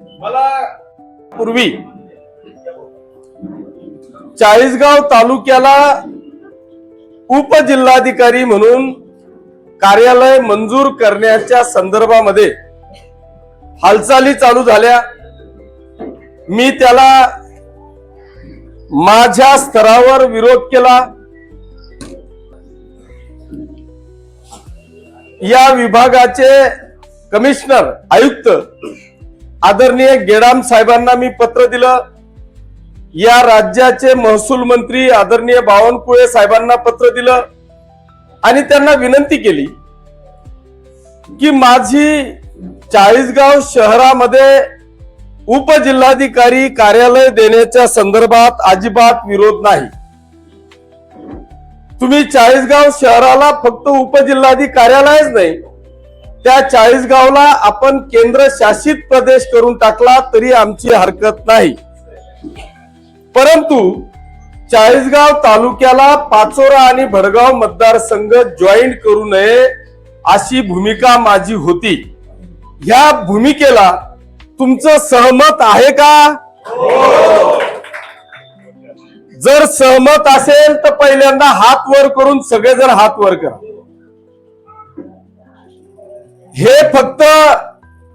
मला पूर्वी चाळीसगाव तालुक्याला उपजिल्हाधिकारी म्हणून कार्यालय मंजूर करण्याच्या संदर्भामध्ये हालचाली चालू झाल्या। मी त्याला माझ्या स्तरावर विरोध केला। या विभागाचे कमिशनर आयुक्त आदरणीय गेडाम साहेबांना मी पत्र दिलं। या राज्याचे महसूल मंत्री आदरणीय बावनकुळे साहेबांना पत्र दिलं आणि त्यांना विनंती केली की माझी चाळीसगाव शहरामध्ये उपजिल्हाधिकारी कार्यालय देण्याच्या संदर्भात अजिबात विरोध नाही। तुम्ही चाळीसगाव शहराला फक्त उपजिल्हाधिकारी कार्यालयच नाही, त्या चाळीसगावला आपण केंद्र शासित प्रदेश करून टाकला तरी आमची हरकत नाही। परंतु चाळीसगाव तालुक्याला पाचोरा आणि भडगाव मतदारसंघ जॉईंट करू नये अशी भूमिका माझी होती। ह्या भूमिकेला तुमचं सहमत आहे का? जर सहमत असेल तर पहिल्यांदा हात वर करून सगळेजण हात वर करा। हे फक्त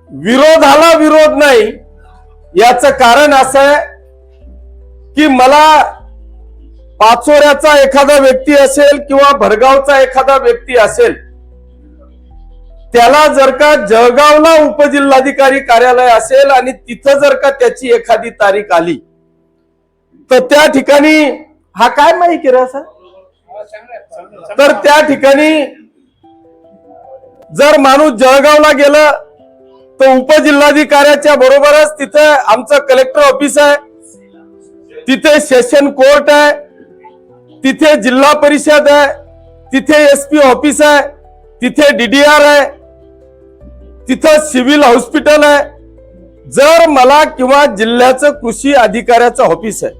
विरोधाला विरोध नाही, याचं कारण असं आहे की मला पाचोऱ्याचा एखादा व्यक्ती असेल किंवा भडगावचा एखादा व्यक्ती असेल, त्याला जर का जळगावला उपजिल्हाधिकारी कार्यालय असेल आणि तिथं जर का त्याची एखादी तारीख आली तर त्या ठिकाणी हा काय माहिती रे असा, तर त्या ठिकाणी जर माणूस जळगावला गेला तर उपजिल्हाधिकाऱ्याच्या बरोबरच तिथे आमचं कलेक्टर ऑफिस आहे, तिथे सेशन कोर्ट आहे, तिथे जिल्हा परिषद आहे, तिथे एसपी ऑफिस आहे, तिथे डीडीआर आहे, तिथे सिव्हिल हॉस्पिटल आहे। जर मला किंवा जिल्ह्याचं कृषी अधिकाऱ्याचं ऑफिस आहे,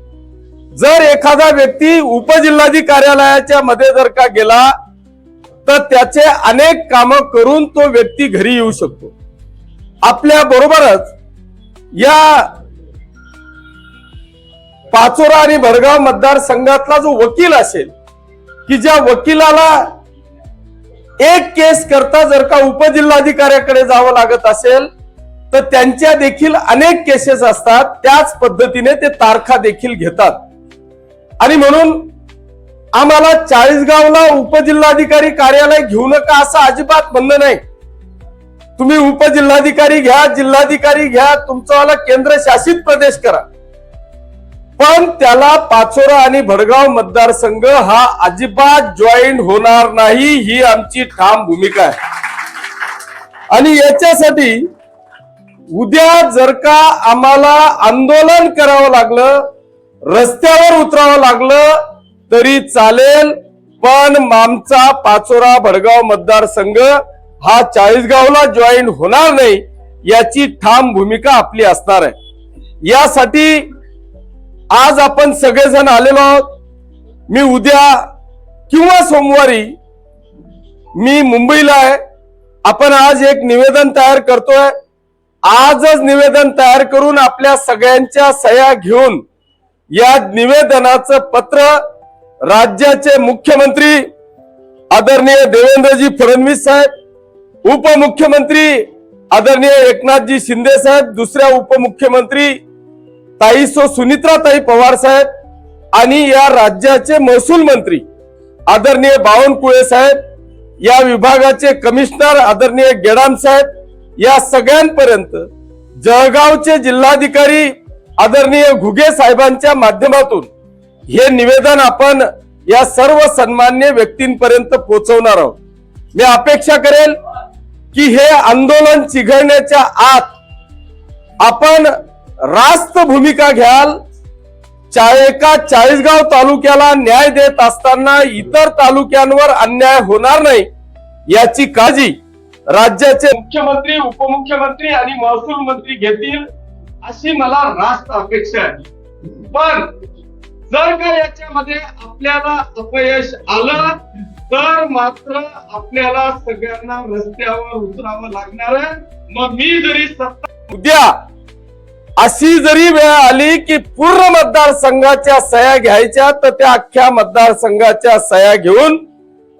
जर एखादा व्यक्ती उपजिल्हाधिकारी कार्यालयाच्या मध्ये जर का गेला तर त्याचे अनेक कामं करून तो व्यक्ती घरी येऊ शकतो। आपल्या बरोबरच या पाचोरा आणि भडगाव मतदारसंघातला जो वकील असेल की ज्या वकिलाला एक केस करता जर का उपजिल्हाधिकाऱ्याकडे जावं लागत असेल तर त्यांच्या देखील अनेक केसेस असतात, त्याच पद्धतीने ते तारखा देखील घेतात। आणि म्हणून आम्हाला चाळीसगावला उपजिल्हाधिकारी कार्यालय घेऊ नका असं अजिबात म्हणणं नाही। तुम्ही उपजिल्हाधिकारी घ्या, जिल्हाधिकारी घ्या, तुमचावाला केंद्र शासित प्रदेश करा, पण त्याला पाचोरा आणि भडगाव मतदारसंघ हा अजिबात जॉईंट होणार नाही, ही आमची ठाम भूमिका आहे। आणि याच्यासाठी उद्या जर का आम्हाला आंदोलन करावं लागलं, रस्त्यावर उतरावं लागलं तरी चालेल, पण आमचा पाचोरा भडगाव मतदारसंघ हा चाळीसगावला जॉईंट होणार नाही, याची ठाम भूमिका आपली असणार आहे। यासाठी आज आपण सगळेजण आलेलो आहोत। मी उद्या किंवा सोमवारी मी मुंबईला आहे। आपण आज एक निवेदन तयार करतोय, आजच निवेदन तयार करून आपल्या सगळ्यांच्या सह्या घेऊन या निवेदनाचं पत्र राज्याचे मुख्यमंत्री आदरणीय देवेंद्रजी फडणवीस साहेब, उपमुख्यमंत्री आदरणीय एकनाथजी शिंदे साहेब, दुसऱ्या उपमुख्यमंत्री सुनित्राताई पवार साहेब आणि या राज्याचे महसूल मंत्री आदरणीय बावनकुळे साहेब, या विभागाचे कमिशनर आदरणीय गेडाम साहेब, या सगळ्यांपर्यंत जळगावचे जिल्हाधिकारी आदरणीय घुगे साहेबांच्या माध्यमातून हे निवेदन आपण या सर्व सन्मान्य व्यक्तींपर्यंत पोहोचवणार आहोत। मी अपेक्षा करेल की हे आंदोलन चिघळण्याच्या आत आपण रास्त भूमिका घ्याल। एका चाळीसगाव तालुक्याला न्याय देत असताना इतर तालुक्यांवर अन्याय होणार नाही याची काळजी राज्याचे मुख्यमंत्री, उपमुख्यमंत्री आणि महसूल मंत्री घेतील अशी मला रास्त अपेक्षा आहे। पण जर का याच्यामध्ये आपल्याला अपयश आलं तर मात्र आपल्याला सगळ्यांना रस्त्यावर उतरावं लागणार आहे। मग मी जरी उद्या अशी जरी वेळ आली की पूर्ण मतदारसंघाच्या सह्या घ्यायच्या तर त्या अख्ख्या मतदारसंघाच्या सह्या घेऊन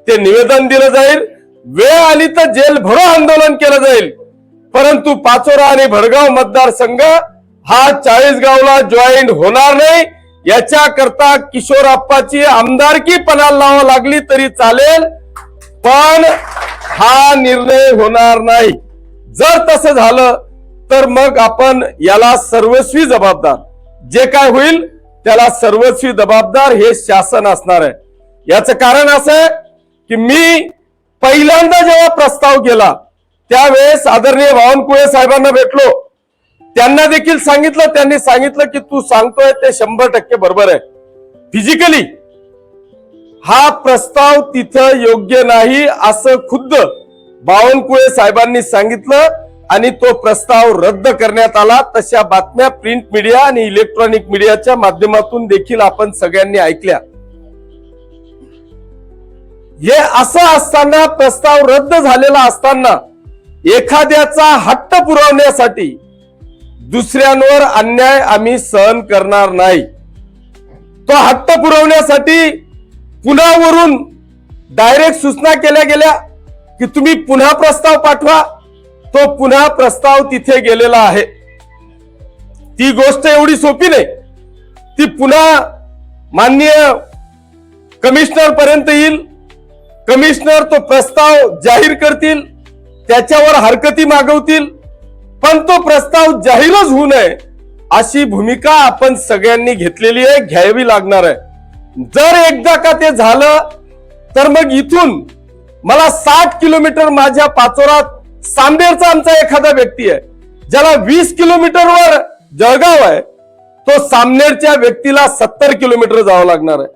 ते निवेदन दिलं जाईल. वेळ आली तर जेल भरो आंदोलन केलं जाईल. परंतु पाचोरा आणि भडगाव मतदारसंघ हा 40गावला जॉईन होणार नाही. याच्याकरता किशोरप्पाची आमदारकी पणाला लावावी लागली तरी चालेल, पण हा निर्णय होणार नाही. जर तसं झालं तर मग आपण याला सर्वस्वी जबाबदार, जे काय होईल त्याला सर्वस्वी जबाबदार हे शासन असणार आहे. याचं कारण असं आहे की मी पहिल्यांदा जेव्हा प्रस्ताव केला त्यावेळेस आदरणीय बावनकुळे साहेबांना भेटलो. त्यांना देखील सांगितलं, त्यांनी सांगितलं की तू सांगतोय ते 100% बरोबर आहे. फिजिकली हा प्रस्ताव तिथं योग्य नाही असं खुद्द बावनकुळे साहेबांनी सांगितलं आणि तो प्रस्ताव रद्द करण्यात आला. तशा बातम्या प्रिंट मीडिया आणि इलेक्ट्रॉनिक मीडियाच्या माध्यमातून देखील आपण सगळ्यांनी ऐकल्या. हे असं असताना, प्रस्ताव रद्द झालेला असताना एखाद्याचा हट्ट पुरवण्यासाठी दुसऱ्यांवर अन्याय आम्ही सहन करणार नाही. तो हट्ट पुरवण्यासाठी पुण्यावरून डायरेक्ट सूचना केल्या गेल्या की तुम्ही पुन्हा प्रस्ताव पाठवा. तो पुन्हा प्रस्ताव तिथे गेलेला आहे. ती गोष्ट एवढी सोपी नाही. ती पुन्हा माननीय कमिशनर पर्यंत येईल. कमिशनर तो प्रस्ताव जाहीर करतील, त्याच्यावर हरकती मागवतील, पण तो प्रस्ताव जाहीरच होऊ नये अशी भूमिका आपण सगळ्यांनी घेतलेली आहे, घ्यावी लागणार आहे. जर एकदा का ते झालं तर मग इथून मला 60 किलोमीटर माझ्या पाचोरात सांबेरचा आमचा एखादा व्यक्ती आहे ज्याला 20 किलोमीटरवर जळगाव आहे, तो सामनेरच्या व्यक्तीला 70 किलोमीटर जावं लागणार आहे.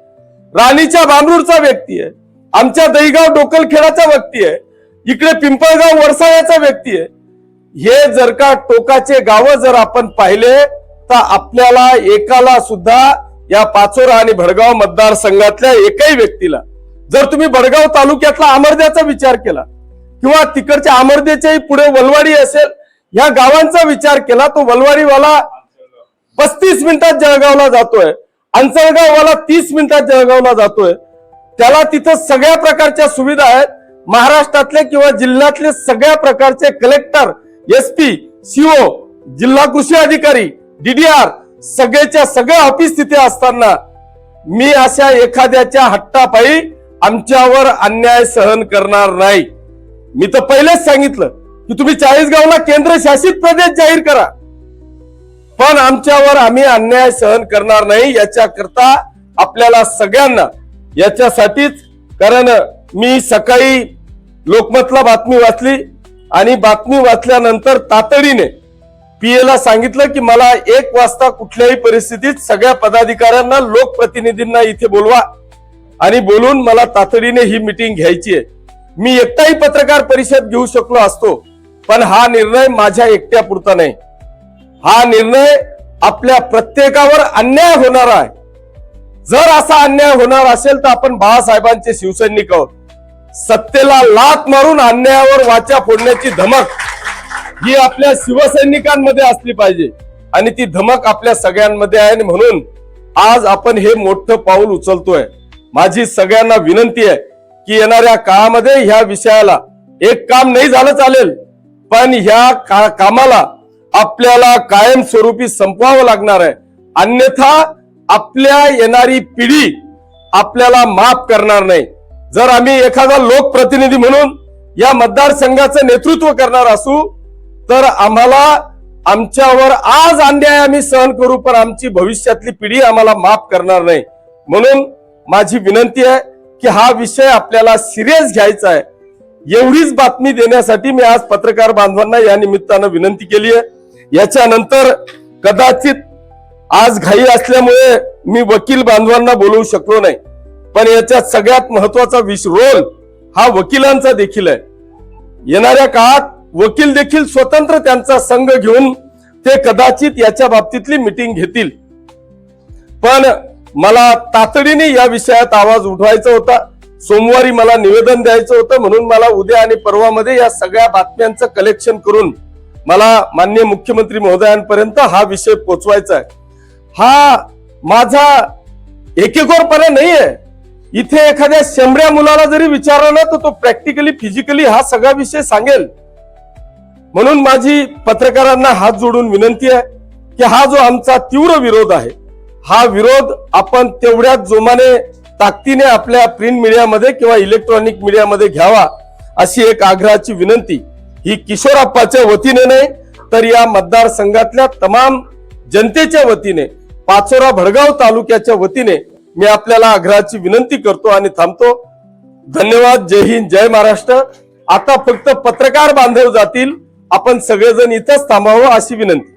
राणीच्या बांबरूरचा व्यक्ती आहे, आमच्या दहीगाव डोकलखेडाचा व्यक्ती आहे, इकडे पिंपळगाव वरसाळ्याचा व्यक्ती आहे. हे जर का टोकाचे गाव जर आपण पाहिले तर आपल्याला एकाला सुद्धा या पाचोरा आणि भडगाव मतदारसंघातल्या एकही व्यक्तीला, जर तुम्ही भडगाव तालुक्यातला आमर्द्याचा विचार केला किंवा तिकडच्या आमर्द्याच्याही पुढे वलवाडी असेल, या गावांचा विचार केला तो वलवाडीवाला 35 मिनिटात जळगावला जातोय, अंचलगाववाला 30 मिनिटात जळगावला जातोय. त्याला तिथं सगळ्या प्रकारच्या सुविधा आहेत. महाराष्ट्रातले किंवा जिल्ह्यातले सगळ्या प्रकारचे कलेक्टर, SP, CO, जिल्हा कृषी अधिकारी, DDR सगळेच्या सगळे ऑफिस तिथे असताना मी अशा एखाद्याच्या हट्टापायी आमच्यावर अन्याय सहन करणार नाही. मी तर पहिलेच सांगितलं की तुम्ही 40गावला केंद्रशासित प्रदेश जाहीर करा, पण आमच्यावर आम्ही अन्याय सहन करणार नाही. याच्याकरता आपल्याला सगळ्यांना याच्यासाठीच, कारण मी सकाळी लोकमतला बातमी वाचली आणि बातमी वाचल्यानंतर तातडीने PA ला सांगितलं की मला 1 वाजता कुठल्याही परिस्थितीत सगळ्या पदाधिकाऱ्यांना, लोकप्रतिनिधींना इथे बोलवा आणि बोलून मला तातडीने ही मीटिंग घ्यायची आहे. मी एकटाही पत्रकार परिषद घेऊ शकलो असतो, पण हा निर्णय माझ्या एकट्यापुरता नाही. हा निर्णय आपल्या प्रत्येकावर अन्याय होणार आहे. जर असा अन्याय होणार असेल तर आपण बाळासाहेबांचे शिवसैनिक आहोत. सत्तेला लाथ मारून अन्यायावर वाचा फोडण्याची धमक ही आपल्या शिवसैनिकांमध्ये असली पाहिजे आणि ती धमक आपल्या सगळ्यांमध्ये आहे. म्हणून आज आपण हे मोठं पाऊल उचलतोय. माझी सगळ्यांना विनंती आहे की येणाऱ्या काळामध्ये ह्या विषयाला, एक काम नाही झालं चालेल, पण ह्या कामाला आपल्याला कायमस्वरूपी संपवावं लागणार आहे. अन्यथा आपल्या येणारी पिढी आपल्याला माफ करणार नाही. जर आम्ही एखादा लोकप्रतिनिधी म्हणून या मतदारसंघाचं नेतृत्व करणार असू तर आम्हाला, आमच्यावर आज अन्याय आम्ही सहन करू, पण आमची भविष्यातली पिढी आम्हाला माफ करणार नाही. म्हणून माझी विनंती आहे की हा विषय आपल्याला सिरियस घ्यायचा आहे. एवढीच बातमी देण्यासाठी मी आज पत्रकार बांधवांना या निमित्तानं विनंती केली आहे. याच्यानंतर कदाचित आज घाई असल्यामुळे मी वकील बांधवांना बोलवू शकलो नाही, पण याच्यात सगळ्यात महत्वाचा रोल हा वकिलांचा देखील आहे. येणाऱ्या काळात वकील देखील स्वतंत्र त्यांचा संघ घेऊन ते कदाचित याच्या बाबतीतली मीटिंग घेतील. पण मला तातडीने या विषयात आवाज उठवायचा होता. सोमवारी मला निवेदन द्यायचं होतं, म्हणून मला उद्या आणि परवामध्ये या सगळ्या बातम्यांचं कलेक्शन करून मला माननीय मुख्यमंत्री महोदयांपर्यंत हा विषय पोचवायचा आहे। हा माझा एकेकोरपणा नाहीये। इथे एखाद्या शेंबड्या मुलाला जरी विचारलं ना तर तो प्रॅक्टिकली फिजिकली हा सगळा विषय सांगेल। म्हणून माझी पत्रकारांना हात जोडून विनंती आहे की हा जो आमचा तीव्र विरोध आहे, हा विरोध आपण तेवढ्याच जोमाने ताकदीने आपल्या प्रिंट मीडियामध्ये किंवा इलेक्ट्रॉनिक मीडियामध्ये घ्यावा, अशी एक आग्रहाची विनंती ही किशोरप्पाच्या वतीने नाही तर या मतदारसंघातल्या तमाम जनतेच्या वतीने, पाचोरा भडगाव तालुक्याच्या वतीने मी आपल्याला आग्रहाची विनंती करतो आणि थांबतो। धन्यवाद। जय हिंद, जय महाराष्ट्र। आता फक्त पत्रकार बांधव जातील, आपण सगळेजण इथंच थांबावं अशी विनंती।